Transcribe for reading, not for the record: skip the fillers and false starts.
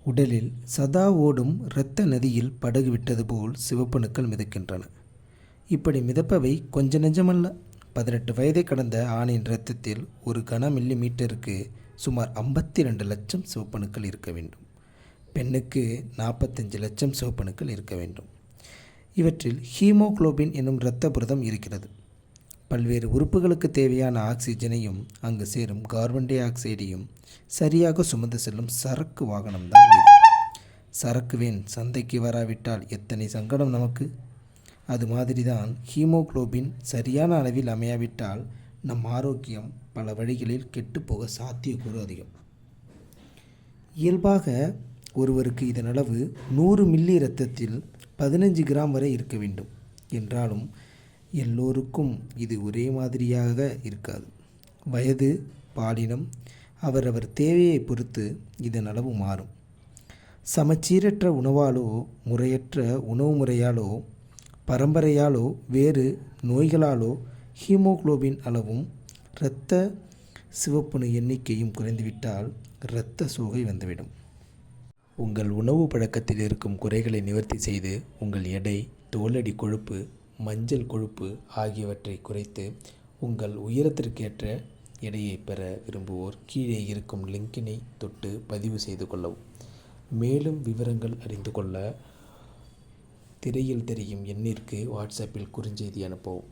உடலில் சதா ஓடும் இரத்த நதியில் படகு விட்டது போல் சிவப்பணுக்கள் மிதக்கின்றன. இப்படி மிதப்பவை கொஞ்ச நெஞ்சமல்ல. 18 வயதை கடந்த ஆணின் இரத்தத்தில் ஒரு கன மில்லி மீட்டருக்கு சுமார் 52 லட்சம் சிவப்பணுக்கள் இருக்க வேண்டும். பெண்ணுக்கு 45 லட்சம் சிவப்பணுக்கள் இருக்க வேண்டும். இவற்றில் ஹீமோகுளோபின் என்னும் இரத்த புரதம் இருக்கிறது. பல்வேறு உறுப்புகளுக்கு தேவையான ஆக்சிஜனையும் அங்கு சேரும் கார்பன் டை ஆக்சைடையும் சரியாக சுமந்து செல்லும் சரக்கு வாகனம்தான் இது. சரக்கு வேன் சந்தைக்கு வராவிட்டால் எத்தனை சங்கடம் நமக்கு. அது மாதிரிதான் ஹீமோகுளோபின் சரியான அளவில் அமையாவிட்டால் நம் ஆரோக்கியம் பல வழிகளில் கெட்டுப்போக சாத்தியக்கூறு அதிகம். இயல்பாக ஒருவருக்கு இதன் அளவு 100 மில்லி இரத்தத்தில் 15 கிராம் வரை இருக்க வேண்டும். என்றாலும் எல்லோருக்கும் இது ஒரே மாதிரியாக இருக்காது. வயது, பாலினம், அவரவர் தேவையை பொறுத்து இதன் அளவு மாறும். சமச்சீரற்ற உணவாலோ, முறையற்ற உணவு முறையாலோ, பரம்பரையாலோ, வேறு நோய்களாலோ ஹீமோகுளோபின் அளவும் இரத்த சிவப்பணு எண்ணிக்கையும் குறைந்துவிட்டால் இரத்த சோகை வந்துவிடும். உங்கள் உணவு பழக்கத்தில் இருக்கும் குறைகளை நிவர்த்தி செய்து உங்கள் எடை, தோலடி கொழுப்பு, மஞ்சள் கொழுப்பு ஆகியவற்றை குறைத்து உங்கள் உயரத்திற்கேற்ற எடையை பெற விரும்புவோர் கீழே இருக்கும் லிங்கினை தொட்டு பதிவு செய்து கொள்ளவும். மேலும் விவரங்கள் அறிந்து கொள்ள திரையில் தெரியும் எண்ணிற்கு வாட்ஸ்அப்பில் குறுஞ்செய்தி அனுப்பவும்.